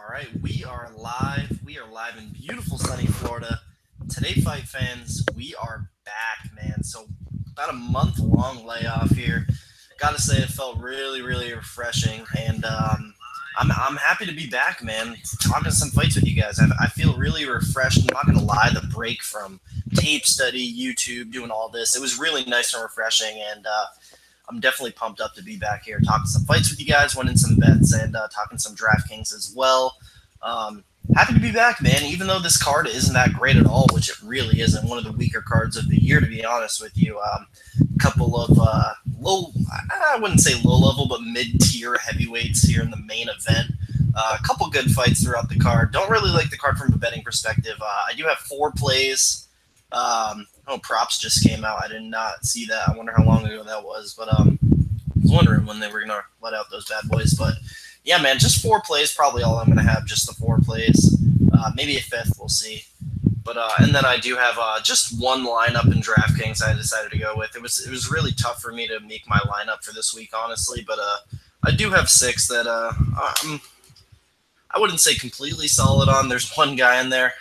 All right, we are live. We are live in beautiful sunny Florida. Today, fight fans, we are back, man. So about a month-long layoff here. Got to say, it felt really, really refreshing, and I'm happy to be back, man. Talking some fights with you guys. I feel really refreshed. I'm not gonna lie, the break from tape study, YouTube, doing all this, it was really nice and refreshing, and I'm definitely pumped up to be back here talking some fights with you guys, winning some bets, and talking some DraftKings as well. Happy to be back, man, even though this card isn't that great at all, which it really isn't. One of the weaker cards of the year, to be honest with you. A couple of I wouldn't say low level, but mid-tier heavyweights here in the main event. A couple good fights throughout the card. Don't really like the card from a betting perspective. I do have 4 plays. Props just came out. I did not see that. I wonder how long ago that was. But I was wondering when they were going to let out those bad boys. But yeah, man, just 4 plays. Probably all I'm going to have, just the 4 plays. Maybe a 5th. We'll see. But and then I do have just one lineup in DraftKings I decided to go with. It was really tough for me to make my lineup for this week, honestly. But I do have 6 that I wouldn't say completely solid on. There's one guy in there.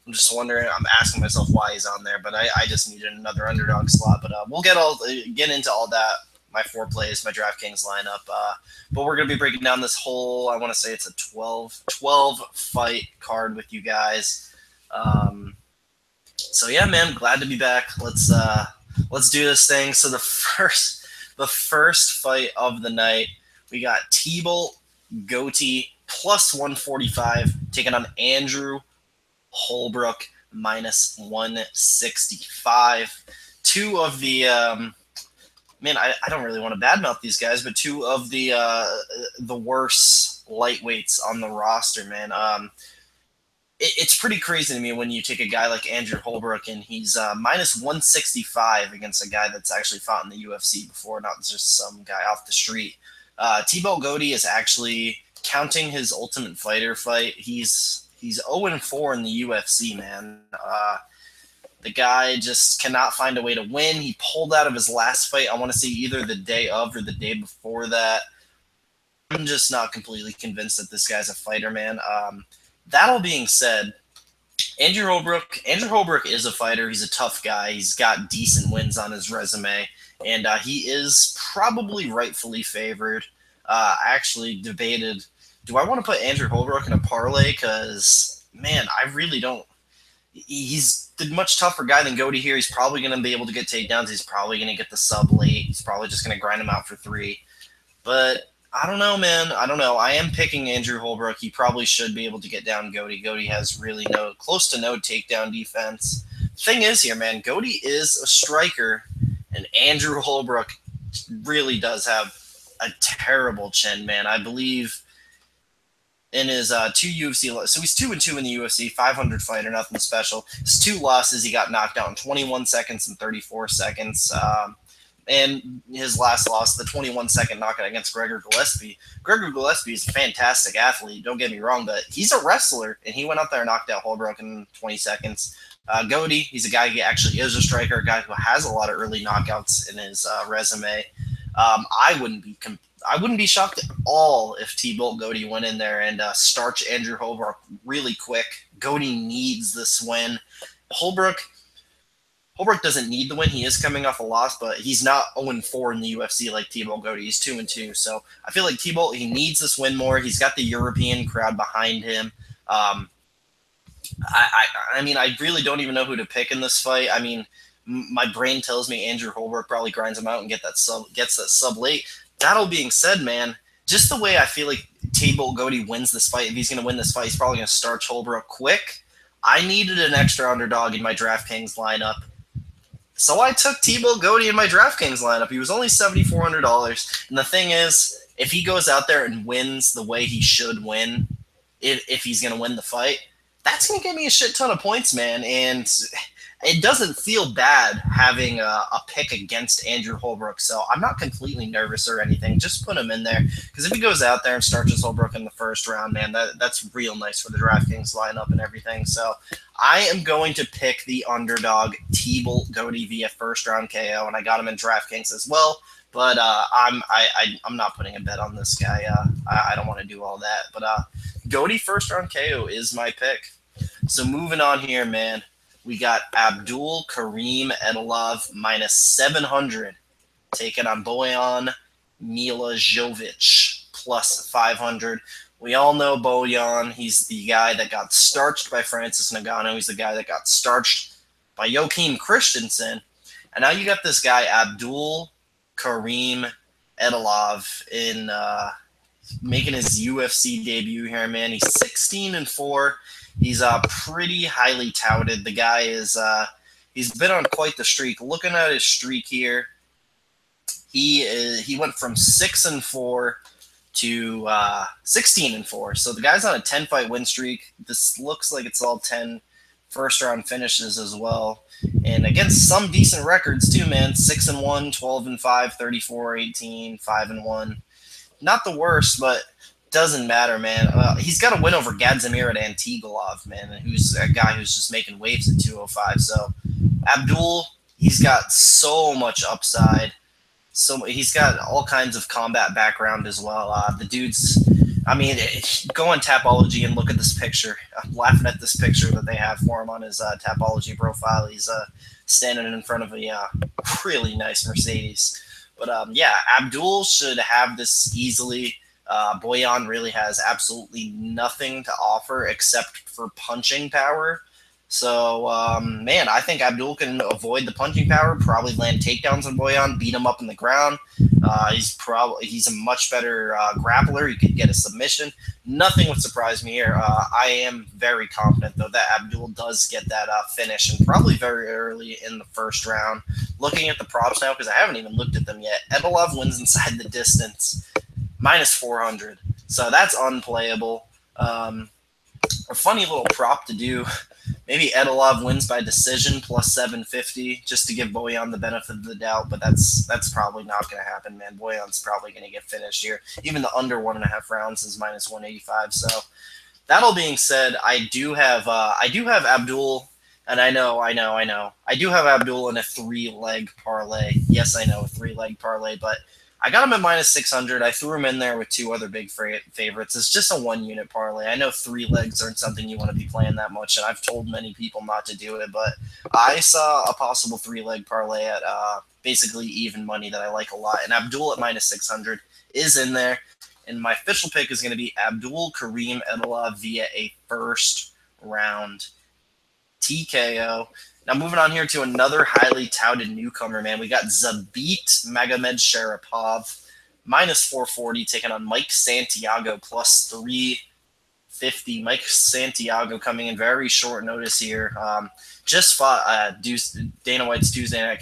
I'm just wondering. I'm asking myself why he's on there, but I just needed another underdog slot. But we'll get into all that. My 4 plays, my DraftKings lineup. But we're gonna be breaking down this whole. I want to say it's a 12 fight card with you guys. So yeah, man, glad to be back. Let's do this thing. So the first fight of the night, we got T-Bolt Goatee plus 145 taking on Andrew Holbrook minus 165. 2 of the man, I don't really want to badmouth these guys, but 2 of the worst lightweights on the roster, man. It's pretty crazy to me when you take a guy like Andrew Holbrook and he's minus 165 against a guy that's actually fought in the UFC before, not just some guy off the street. T-Bolt Goatee is actually, counting his Ultimate Fighter fight, he's 0-4 in the UFC, man. The guy just cannot find a way to win. He pulled out of his last fight, I want to say either the day of or the day before that. I'm just not completely convinced that this guy's a fighter, man. That all being said, Andrew Holbrook is a fighter. He's a tough guy. He's got decent wins on his resume, and he is probably rightfully favored. I actually debated, do I want to put Andrew Holbrook in a parlay? Because, man, I really don't. He's the much tougher guy than Goatee here. He's probably going to be able to get takedowns. He's probably going to get the sub late. He's probably just going to grind him out for 3. But I don't know, man. I don't know. I am picking Andrew Holbrook. He probably should be able to get down Goatee. Goatee has really close to no takedown defense. Thing is here, man, Goatee is a striker, and Andrew Holbrook really does have a terrible chin, man. I believe in his 2 UFC, so he's 2-2 in the UFC, 500 fighter, nothing special. His 2 losses, he got knocked out in 21 seconds and 34 seconds. And his last loss, the 21-second knockout against Gregor Gillespie. Gregor Gillespie is a fantastic athlete, don't get me wrong, but he's a wrestler, and he went out there and knocked out Holbrook in 20 seconds. Goatee, he's a guy who actually is a striker, a guy who has a lot of early knockouts in his resume. I wouldn't be shocked at all if T-Bolt Goatee went in there and starched Andrew Holbrook really quick. Goatee needs this win. Holbrook doesn't need the win. He is coming off a loss, but he's not 0-4 in the UFC like T-Bolt Goatee. He's 2-2. So I feel like T-Bolt, he needs this win more. He's got the European crowd behind him. I mean, I really don't even know who to pick in this fight. I mean, my brain tells me Andrew Holbrook probably grinds him out and gets that sub late. That all being said, man, just the way I feel like T-Bolt Goatee wins this fight, if he's going to win this fight, he's probably going to starch Holbrook quick. I needed an extra underdog in my DraftKings lineup, so I took T-Bolt Goatee in my DraftKings lineup. He was only $7,400, and the thing is, if he goes out there and wins the way he should win, if he's going to win the fight, that's going to give me a shit ton of points, man, and it doesn't feel bad having a pick against Andrew Holbrook, so I'm not completely nervous or anything. Just put him in there, because if he goes out there and starches Holbrook in the first round, man, that's real nice for the DraftKings lineup and everything. So I am going to pick the underdog T-Bolt Goatee via first round KO, and I got him in DraftKings as well. But I'm not putting a bet on this guy. I don't want to do all that. But Goaty first round KO is my pick. So moving on here, man, we got Abdul Karim Edilov minus 700 taking on Boyan Milajovic plus 500. We all know Boyan. He's the guy that got starched by Francis Ngannou. He's the guy that got starched by Joachim Christensen. And now you got this guy, Abdul Karim Edilov, in making his UFC debut here, man. He's 16-4. He's pretty highly touted. The guy is he's been on quite the streak. Looking at his streak here, he went from 6-4 to 16-4. So the guy's on a 10-fight win streak. This looks like it's all 10 first-round finishes as well. And against some decent records too, man. 6-1, 12-5, 34-18, 5-1. Not the worst, but doesn't matter, man. He's got a win over Gadzimir Antigolov, man, who's a guy who's just making waves at 205. So Abdul, he's got so much upside. So he's got all kinds of combat background as well. The dude's, I mean, go on Tapology and look at this picture. I'm laughing at this picture that they have for him on his Tapology profile. He's standing in front of a really nice Mercedes. But yeah, Abdul should have this easily. Boyan really has absolutely nothing to offer except for punching power. So, man, I think Abdul can avoid the punching power, probably land takedowns on Boyan, beat him up in the ground. He's a much better grappler. He could get a submission. Nothing would surprise me here. I am very confident, though, that Abdul does get that finish, and probably very early in the first round. Looking at the props now, because I haven't even looked at them yet, Edilov wins inside the distance, minus 400. So that's unplayable. A funny little prop to do. Maybe Edilov wins by decision plus 750 just to give Boyan the benefit of the doubt, but that's probably not going to happen, man. Boyan's probably going to get finished here. Even the under 1.5 rounds is minus 185. So that all being said, I do have Abdul, and I know. I do have Abdul in a 3-leg parlay. Yes, I know, a 3-leg parlay, but I got him at minus 600. I threw him in there with 2 other big favorites. It's just a 1-unit parlay. I know 3 legs aren't something you want to be playing that much, and I've told many people not to do it, but I saw a possible 3-leg parlay at basically even money that I like a lot, and Abdul at minus 600 is in there, and my official pick is going to be Abdul Karim Edilov via a first-round TKO. Now, moving on here to another highly touted newcomer, man. We got Zabit Magomed Sharapov, minus 440, taking on Mike Santiago, plus 350. Mike Santiago coming in very short notice here. Just fought Dana White's Tuesday Night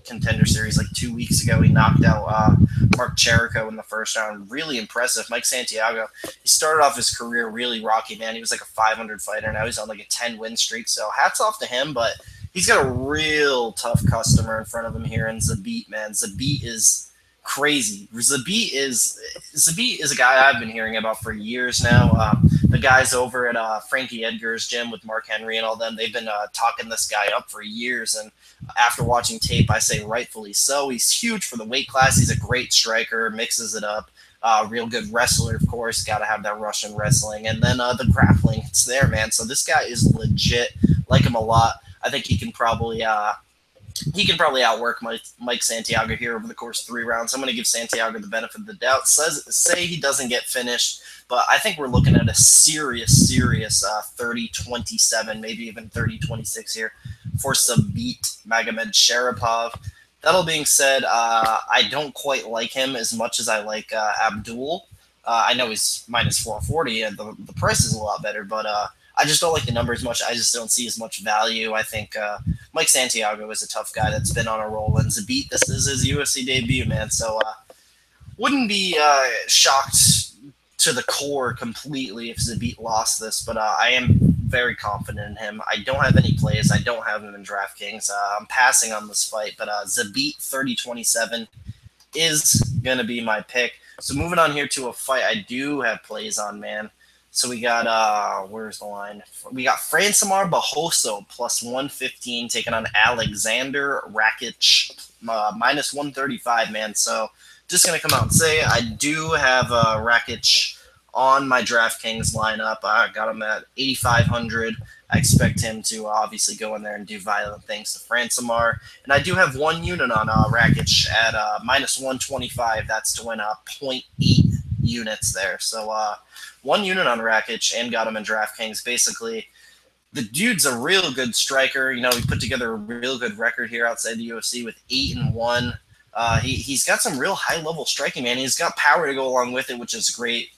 Contender Series like 2 weeks ago. He knocked out Mark Cherico in the first round. Really impressive. Mike Santiago, he started off his career really rocky, man. He was like a 500 fighter. Now he's on like a 10-win streak. So hats off to him, but he's got a real tough customer in front of him here in Zabit, man. Zabit is crazy. Zabit is a guy I've been hearing about for years now. The guys over at Frankie Edgar's gym with Mark Henry and all them, they've been talking this guy up for years. And after watching tape, I say rightfully so. He's huge for the weight class. He's a great striker, mixes it up. Real good wrestler, of course. Got to have that Russian wrestling. And then the grappling, it's there, man. So this guy is legit. Like him a lot. I think he can probably outwork Mike Santiago here over the course of 3 rounds. I'm going to give Santiago the benefit of the doubt. Say he doesn't get finished, but I think we're looking at a serious 30-27, maybe even 30-26 here for Zabit Magomed Sharapov. That all being said, I don't quite like him as much as I like Abdul. I know he's minus 440, and the price is a lot better, but I just don't like the numbers much. I just don't see as much value. I think Mike Santiago is a tough guy that's been on a roll. And Zabit, this is his UFC debut, man. So wouldn't be shocked to the core completely if Zabit lost this. But I am very confident in him. I don't have any plays. I don't have him in DraftKings. I'm passing on this fight. But Zabit 30-27 is going to be my pick. So moving on here to a fight I do have plays on, man. So we got, where's the line? We got Francimar Barroso plus 115 taking on Alexander Rakish minus 135, man. So just going to come out and say I do have Rakish on my DraftKings lineup. I got him at 8,500. I expect him to obviously go in there and do violent things to Francimar. And I do have 1 unit on Rakish at minus 125. That's to win 0.8 units there. So 1 unit on Rakish and got him in DraftKings. Basically, the dude's a real good striker. He put together a real good record here outside the UFC with 8-1. He's got some real high-level striking, man. He's got power to go along with it, which is great.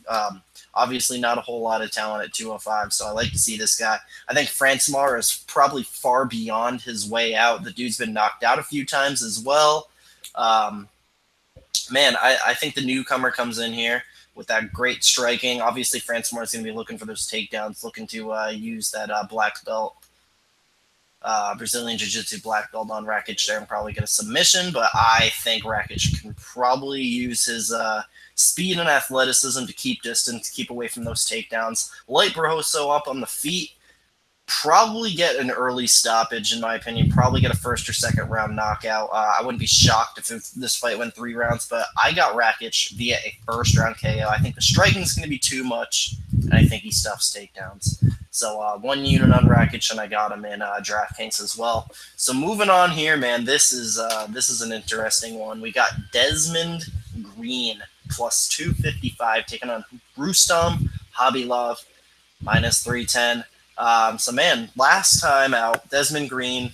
Obviously, not a whole lot of talent at 205, so I like to see this guy. I think Francimar is probably far beyond his way out. The dude's been knocked out a few times as well. Man, I think the newcomer comes in here with that great striking. Obviously, Francimar is going to be looking for those takedowns, looking to use that black belt. Brazilian Jiu-Jitsu black belt on Rakish there and probably get a submission, but I think Rakish can probably use his speed and athleticism to keep distance, keep away from those takedowns. Light Barroso up on the feet, probably get an early stoppage, in my opinion, probably get a first or second round knockout. I wouldn't be shocked if this fight went 3 rounds, but I got Rakish via a first round KO. I think the striking is going to be too much, and I think he stuffs takedowns. So 1 unit on Rakish, and I got him in DraftKings as well. So moving on here, man, this is an interesting one. We got Desmond Green plus 255 taking on Rustam Khabilov minus 310. So, man, last time out, Desmond Green,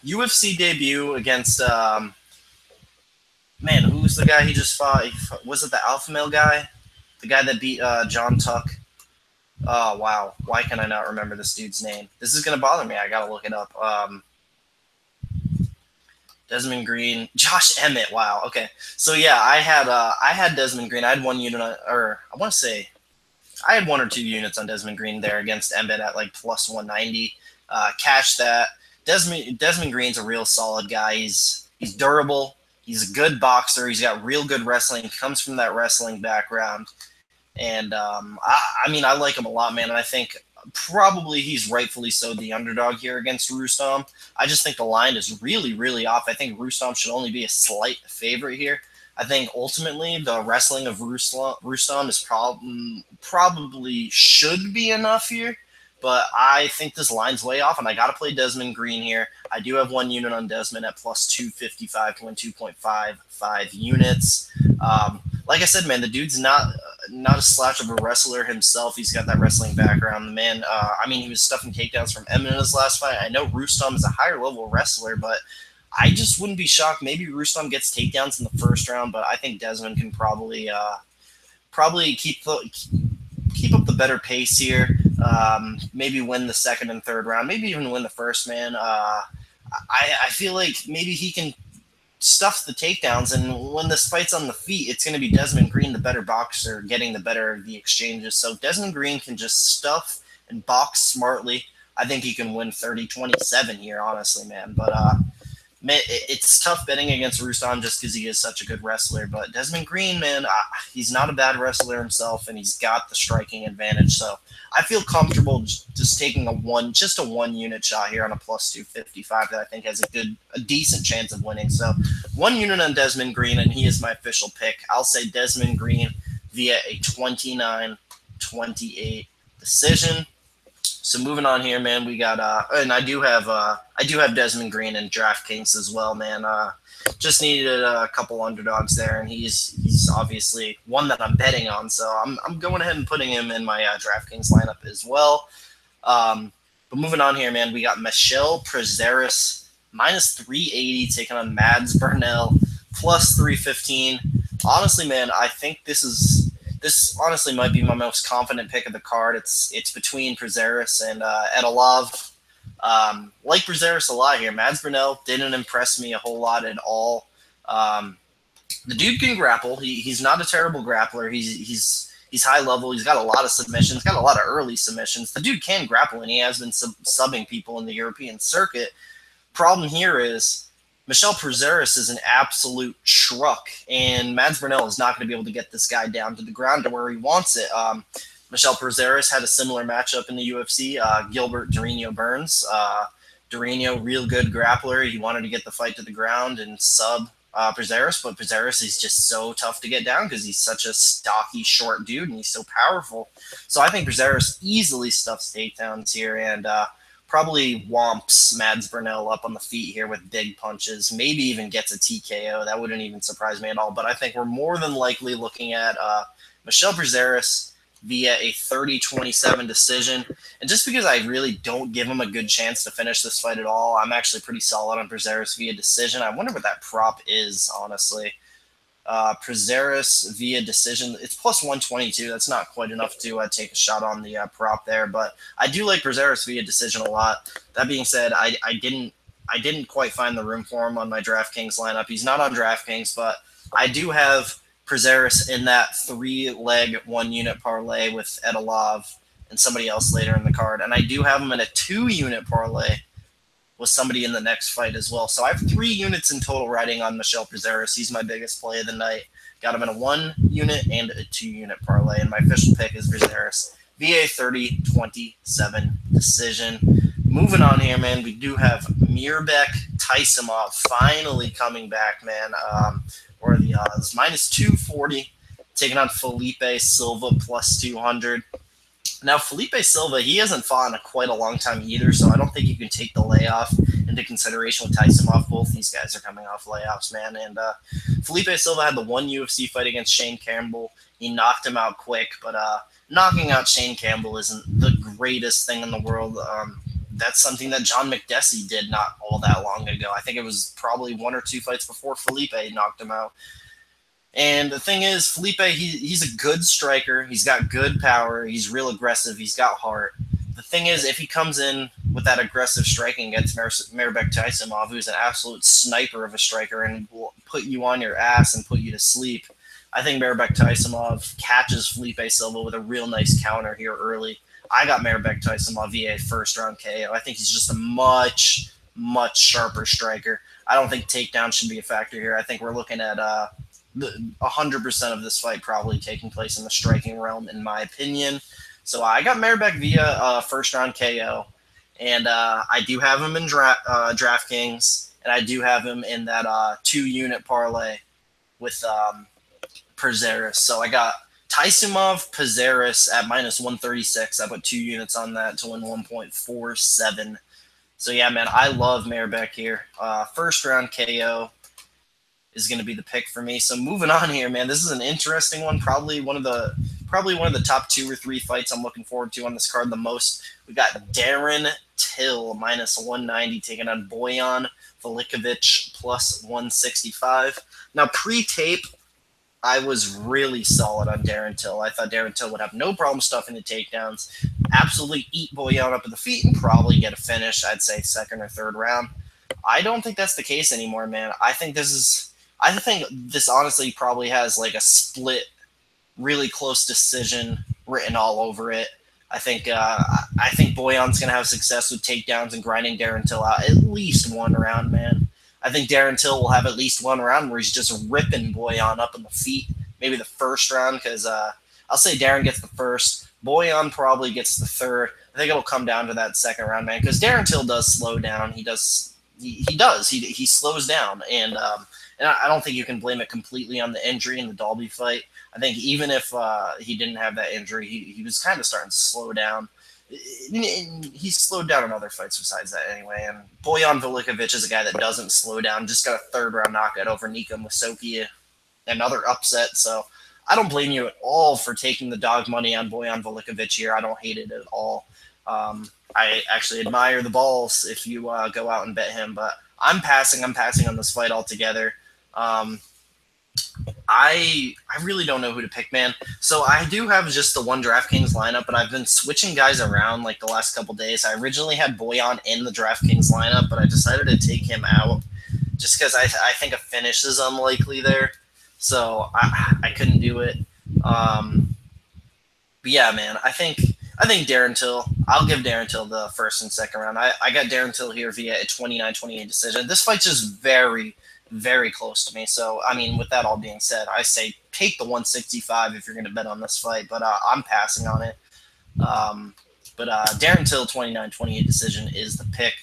UFC debut against, man, who was the guy he just fought? Was it the alpha male guy? The guy that beat John Tuck? Oh, wow. Why can I not remember this dude's name? This is going to bother me. I got to look it up. Desmond Green, Josh Emmett. Wow. Okay. So, yeah, I had Desmond Green. I had 1 unit, or I want to say, I had 1 or 2 units on Desmond Green there against Emmett at like plus 190. Cash that. Desmond Green's a real solid guy. He's durable. He's a good boxer. He's got real good wrestling. He comes from that wrestling background. And, I mean, I like him a lot, man. And I think probably he's rightfully so the underdog here against Rustam. I just think the line is really, really off. I think Rustam should only be a slight favorite here. I think ultimately the wrestling of Rustam is probably should be enough here, but I think this line's way off, and I got to play Desmond Green here. I do have 1 unit on Desmond at plus 255 to win 2.55 units. Like I said, man, the dude's not a slouch of a wrestler himself. He's got that wrestling background. The man, I mean, he was stuffing takedowns from Emmett in his last fight. I know Rustam is a higher level wrestler, but I just wouldn't be shocked. Maybe Rustam gets takedowns in the first round, but I think Desmond can probably keep up the better pace here. Maybe win the second and third round. Maybe even win the first, man. I feel like maybe he can stuff the takedowns, and when this fight's on the feet, it's going to be Desmond Green, the better boxer, getting the better of the exchanges. So Desmond Green can just stuff and box smartly. I think he can win 30-27 here, honestly, man. But it's tough betting against Rustam just because he is such a good wrestler. But Desmond Green, man, he's not a bad wrestler himself, and he's got the striking advantage. So I feel comfortable just taking a 1 unit shot here on a plus 255 that I think has a decent chance of winning. So 1 unit on Desmond Green, and he is my official pick. I'll say Desmond Green via a 29-28 decision. So moving on here, man, we got and I do have Desmond Green in DraftKings as well, man. Just needed a couple underdogs there, and he's obviously one that I'm betting on. So I'm going ahead and putting him in my DraftKings lineup as well. But moving on here, man, we got Michel Prazeres minus 380 taking on Mads Bernal plus 315. Honestly, man, I think this honestly might be my most confident pick of the card. It's between Prazeres and Edilov. Like Prazeres a lot here. Mads Bernal didn't impress me a whole lot at all. The dude can grapple. He's not a terrible grappler. He's high level. He's got a lot of submissions. Got a lot of early submissions. The dude can grapple, and he has been subbing people in the European circuit. Problem here is Michel Prazeres is an absolute truck, and Mads Bernal is not going to be able to get this guy down to the ground to where he wants it. Michel Prazeres had a similar matchup in the UFC, Gilbert Durinho Burns. Durinho, real good grappler. He wanted to get the fight to the ground and sub Prazeres, but Prazeres is just so tough to get down because he's such a stocky, short dude, and he's so powerful. So I think Prazeres easily stuffs takedowns here and probably whomps Mads Bernal up on the feet here with big punches, maybe even gets a TKO. That wouldn't even surprise me at all. But I think we're more than likely looking at Michel Prazeres via a 30-27 decision. And just because I really don't give him a good chance to finish this fight at all, I'm actually pretty solid on Prazeres via decision. I wonder what that prop is, honestly. Prazeres via decision, it's plus 122. That's not quite enough to take a shot on the prop there, but I do like Prazeres via decision a lot. That being said, I didn't quite find the room for him on my DraftKings lineup. He's not on DraftKings, but I do have Prazeres in that 3-leg 1-unit parlay with Edilov and somebody else later in the card. And I do have him in a 2-unit parlay with somebody in the next fight as well. So I have 3 units in total riding on Michel Prazeres. He's my biggest play of the night. Got him in a 1-unit and a 2-unit parlay. And my official pick is Prazeres via 30-27 decision. Moving on here, man, we do have Mirbek Taisimov finally coming back, man. What are the odds? Minus 240, taking on Felipe Silva plus 200. Now, Felipe Silva, he hasn't fought in quite a long time either, so I don't think you can take the layoff into consideration with Taisimov. Both these guys are coming off layoffs, man. And Felipe Silva had the one UFC fight against Shane Campbell. He knocked him out quick, but knocking out Shane Campbell isn't the greatest thing in the world. That's something that John McDessie did not all that long ago. I think it was probably 1 or 2 fights before Felipe knocked him out. And the thing is, Felipe, he's a good striker. He's got good power. He's real aggressive. He's got heart. The thing is, if he comes in with that aggressive striking against Mirbek Taisimov, who's an absolute sniper of a striker and will put you on your ass and put you to sleep, I think Mirbek Taisimov catches Felipe Silva with a real nice counter here early. I got Mirbek Taisimov via first-round KO. I think he's just a much, much sharper striker. I don't think takedown should be a factor here. I think we're looking at 100% of this fight probably taking place in the striking realm, in my opinion. So I got Mirbek via first-round KO, and I do have him in DraftKings, and I do have him in that 2-unit parlay with Prazeres. So I got Taisimov, Prazeres at minus 136. I put 2 units on that to win 1.47. So yeah, man, I love Mirbek here. First round KO is going to be the pick for me. So moving on here, man, this is an interesting one. Probably one of the top 2 or 3 fights I'm looking forward to on this card the most. We got Darren Till minus 190 taking on Boyan Velichkovich plus 165. Now pre-tape, I was really solid on Darren Till. I thought Darren Till would have no problem stuffing the takedowns, absolutely eat Boyan up at the feet, and probably get a finish, I'd say second or third round. I don't think that's the case anymore, man. I think this honestly probably has like a split, really close decision written all over it. I think Boyan's going to have success with takedowns and grinding Darren Till out at least one round, man. I think Darren Till will have at least one round where he's just ripping Boyan up in the feet. Maybe the first round, because I'll say Darren gets the first. Boyan probably gets the third. I think it'll come down to that second round, man, because Darren Till does slow down. He slows down, and I don't think you can blame it completely on the injury in the Dalby fight. I think even if he didn't have that injury, he was kind of starting to slow down. He's slowed down in other fights besides that anyway. And Boyan Velichkovich is a guy that doesn't slow down. Just got a third-round knockout over Nika Musoki, another upset. So I don't blame you at all for taking the dog money on Boyan Velichkovich here. I don't hate it at all. I actually admire the balls if you go out and bet him. But I'm passing on this fight altogether. I really don't know who to pick, man. So I do have just the one DraftKings lineup, but I've been switching guys around like the last couple days. I originally had Boyan in the DraftKings lineup, but I decided to take him out just because I think a finish is unlikely there. So I couldn't do it. But yeah, man, I think Darren Till, I'll give Darren Till the first and second round. I got Darren Till here via a 29-28 decision. This fight's just very, very close to me. So, I mean, with that all being said, I say take the 165 if you're going to bet on this fight, but I'm passing on it. But Darren Till 29-28 decision is the pick.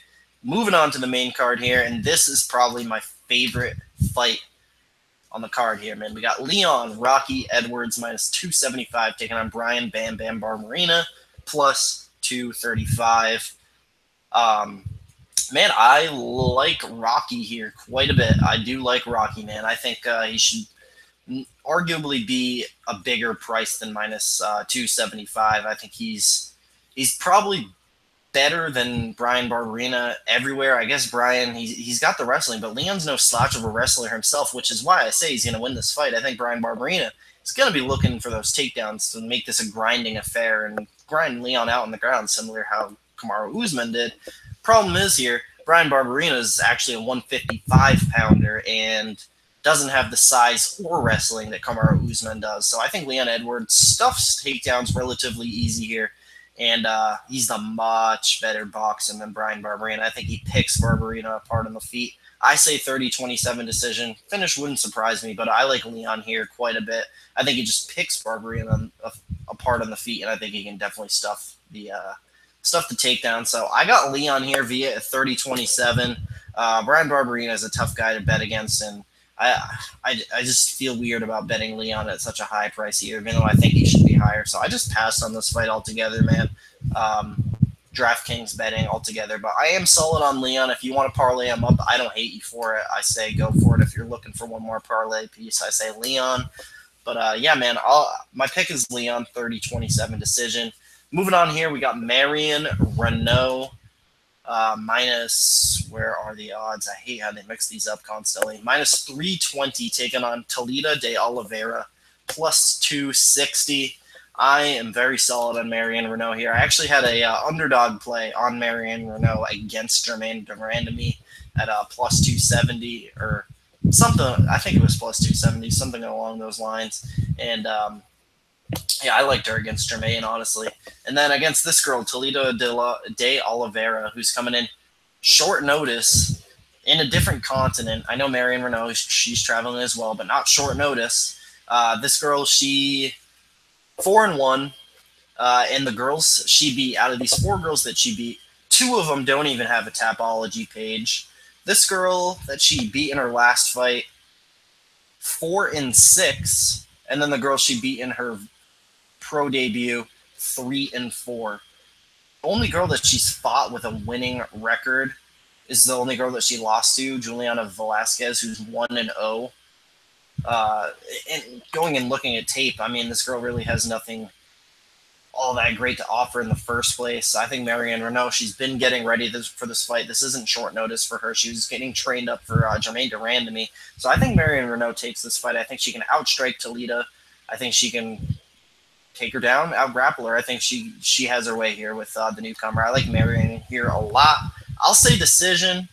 Moving on to the main card here, and this is probably my favorite fight on the card here, man. We got Leon Rocky Edwards minus 275 taking on Brian Bam Bam Barbarina plus 235. Man, I like Rocky here quite a bit. I do like Rocky, man. I think he should arguably be a bigger price than minus 275. I think he's probably better than Brian Barbarina everywhere. I guess Brian, he's got the wrestling, but Leon's no slouch of a wrestler himself, which is why I say he's going to win this fight. I think Brian Barbarina is going to be looking for those takedowns to make this a grinding affair and grind Leon out on the ground, similar to how Kamaru Usman did. Problem is here, Brian Barbarina is actually a 155-pounder and doesn't have the size or wrestling that Kamaru Usman does. So I think Leon Edwards stuffs takedowns relatively easy here. And he's a much better boxer than Brian Barbarina. I think he picks Barbarina apart on the feet. I say 30-27 decision. Finish wouldn't surprise me, but I like Leon here quite a bit. I think he just picks Barbarina apart on the feet, and I think he can definitely stuff the takedown. So I got Leon here via 30-27. Brian Barbarina is a tough guy to bet against, and I just feel weird about betting Leon at such a high price here, even though I think he should be higher. So I just passed on this fight altogether, man. DraftKings betting altogether. But I am solid on Leon. If you want to parlay him up, I don't hate you for it. I say go for it. If you're looking for one more parlay piece, I say Leon. But yeah, man, my pick is Leon, 30-27 decision. Moving on here, we got Marion Reneau. Minus, where are the odds? I hate how they mix these up constantly. Minus 320 taking on Toledo de Oliveira, plus 260. I am very solid on Marion Reneau here. I actually had a underdog play on Marion Reneau against Jermaine Durandamy at plus 270 or something. I think it was plus 270, something along those lines. And yeah, I liked her against Jermaine, honestly. And then against this girl, Toledo de Oliveira, who's coming in short notice in a different continent. I know Marion Reneau, she's traveling as well, but not short notice. This girl, she 4-1, and the girls she beat, out of these 4 girls that she beat, 2 of them don't even have a Tapology page. This girl that she beat in her last fight, 4-6, and then the girl she beat in her pro debut, 3-4. The only girl that she's fought with a winning record is the only girl that she lost to, Juliana Velasquez, who's 1-0. And going and looking at tape, I mean, this girl really has nothing all that great to offer in the first place. I think Marion Reneau, she's been getting ready for this fight. This isn't short notice for her. She was getting trained up for Jermaine Durandamy. So I think Marion Reneau takes this fight. I think she can outstrike Toledo. I think she can take her down, out-grapple her. I think she has her way here with the newcomer. I like Marion here a lot. I'll say decision.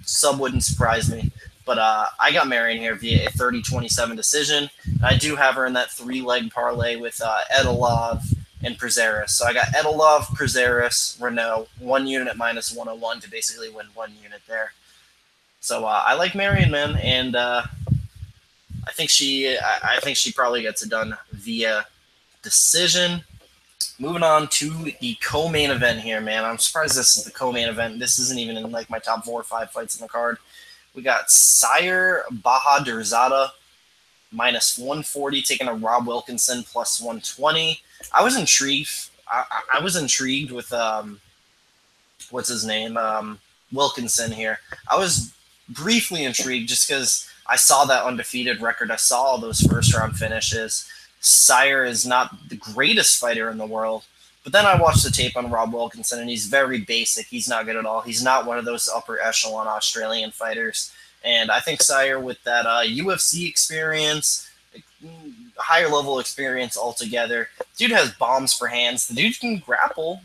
Sub wouldn't surprise me. But I got Marion here via a 30-27 decision. I do have her in that 3-leg parlay with Edilov and Prazeres. So I got Edilov, Prazeres, Reneau, 1 unit at minus 101 to basically win 1 unit there. So I like Marion, man, and I think she probably gets it done via decision. Moving on to the co-main event here, man. I'm surprised this is the co-main event. This isn't even in like my top 4 or 5 fights in the card. We got Sire Bahadurzada minus 140 taking a Rob Wilkinson plus 120. I was intrigued. I was intrigued with what's his name, Wilkinson here. I was briefly intrigued just because I saw that undefeated record. I saw all those first round finishes. Sire is not the greatest fighter in the world. But then I watched the tape on Rob Wilkinson, and he's very basic. He's not good at all. He's not one of those upper echelon Australian fighters. And I think Sire, with that UFC experience, higher level experience altogether, dude has bombs for hands. The dude can grapple,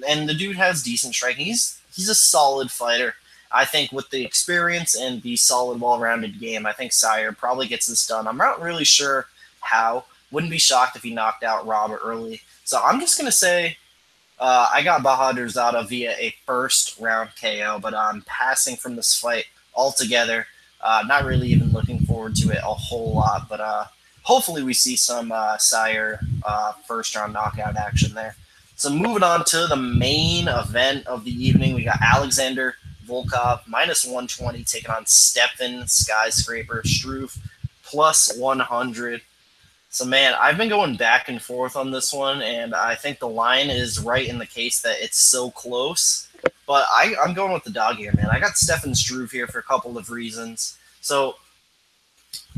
and the dude has decent striking. He's a solid fighter. I think with the experience and the solid, well-rounded game, I think Sire probably gets this done. I'm not really sure how. Wouldn't be shocked if he knocked out Rob early. So I'm just going to say I got Bahadurzada via a first-round KO, but I'm passing from this fight altogether. Not really even looking forward to it a whole lot, but hopefully we see some Sire first-round knockout action there. So moving on to the main event of the evening, we got Alexander Volkov minus 120 taking on Stefan Skyscraper Struve plus 100. So, man, I've been going back and forth on this one, and I think the line is right in the case that it's so close. But I'm going with the dog here, man. I got Stefan Struve here for a couple of reasons. So,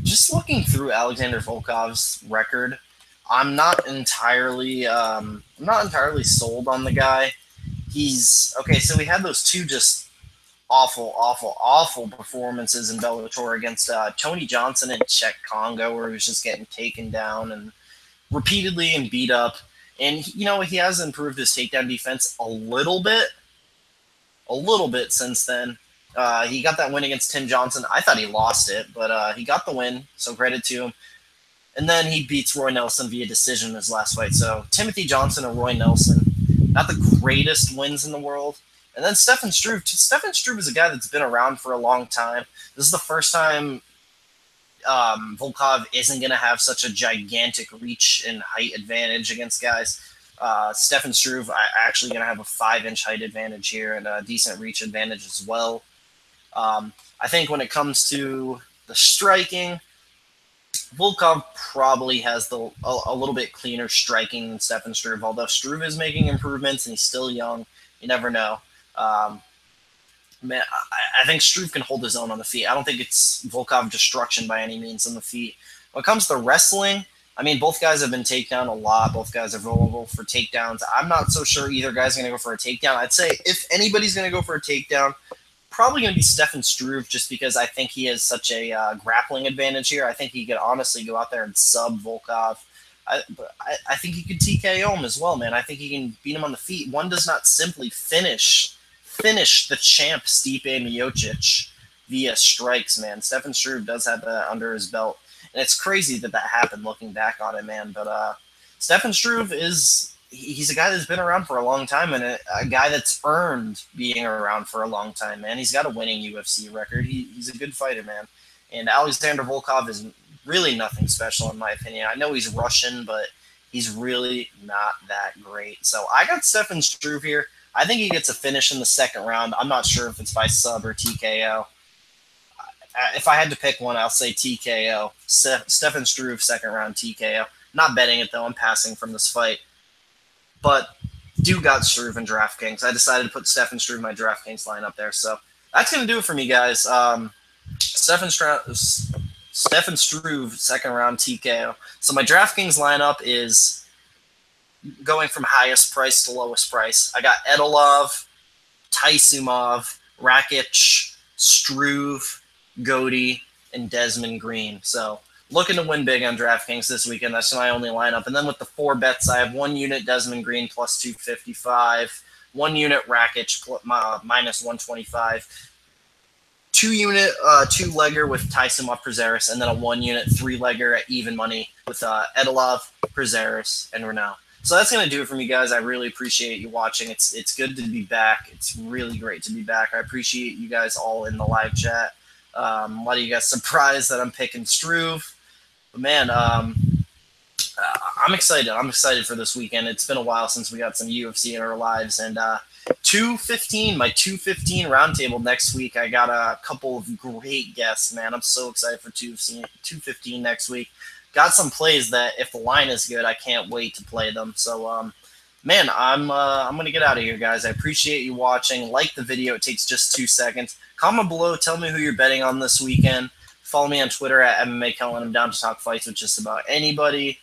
just looking through Alexander Volkov's record, I'm not entirely sold on the guy. He's okay. So we had those two just awful performances in Bellator against Tony Johnson in Czech Congo, where he was just getting taken down and repeatedly and beat up. And he has improved his takedown defense a little bit since then. He got that win against Tim Johnson. I thought he lost it, but he got the win, so credit to him. And then he beats Roy Nelson via decision in his last fight. So Timothy Johnson and Roy Nelson, not the greatest wins in the world. And then Stefan Struve. Stefan Struve is a guy that's been around for a long time. This is the first time Volkov isn't going to have such a gigantic reach and height advantage against guys. Stefan Struve actually going to have a 5-inch height advantage here and a decent reach advantage as well. I think when it comes to the striking, Volkov probably has a little bit cleaner striking than Stefan Struve, although Struve is making improvements and he's still young. You never know. Man, I think Struve can hold his own on the feet. I don't think it's Volkov destruction by any means on the feet. When it comes to wrestling, I mean, both guys have been taken down a lot. Both guys are vulnerable for takedowns. I'm not so sure either guy's going to go for a takedown. I'd say if anybody's going to go for a takedown, probably going to be Stefan Struve, just because I think he has such a grappling advantage here. I think he could honestly go out there and sub Volkov. I think he could TKO him as well, man. I think he can beat him on the feet. One does not simply finish the champ Stipe Miocic via strikes, man. Stefan Struve does have that under his belt. And it's crazy that happened looking back on it, man. But Stefan Struve he's a guy that's been around for a long time and a guy that's earned being around for a long time, man. He's got a winning UFC record. He's a good fighter, man. And Alexander Volkov is really nothing special in my opinion. I know he's Russian, but he's really not that great. So I got Stefan Struve here. I think he gets a finish in the second round. I'm not sure if it's by sub or TKO. If I had to pick one, I'll say TKO. Stefan Struve, second round TKO. Not betting it, though. I'm passing from this fight. But do got Struve in DraftKings. I decided to put Stefan Struve in my DraftKings lineup there. So that's going to do it for me, guys. Stefan Struve, second round TKO. So my DraftKings lineup is going from highest price to lowest price. I got Edilov, Taisumov, Rakish, Struve, Goaty, and Desmond Green. So looking to win big on DraftKings this weekend. That's my only lineup. And then with the 4 bets, I have 1 unit Desmond Green plus 255, 1 unit Rakish minus 125, 2 unit 2-legger with Taisumov Prazeres, and then a 1 unit 3-legger at even money with Edilov, Prazeres, and Reneau. So that's going to do it for me, guys. I really appreciate you watching. It's good to be back. It's really great to be back. I appreciate you guys all in the live chat. A lot of you guys surprised that I'm picking Struve. But, man, I'm excited. I'm excited for this weekend. It's been a while since we got some UFC in our lives. And 215, my 215 roundtable next week. I got a couple of great guests, man. I'm so excited for 215 next week. Got some plays that if the line is good, I can't wait to play them. So, man, I'm going to get out of here, guys. I appreciate you watching. Like the video. It takes just 2 seconds. Comment below. Tell me who you're betting on this weekend. Follow me on Twitter at MMAKelton. I'm down to talk fights with just about anybody.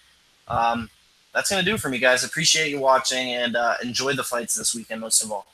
That's going to do it for me, guys. Appreciate you watching, and enjoy the fights this weekend most of all.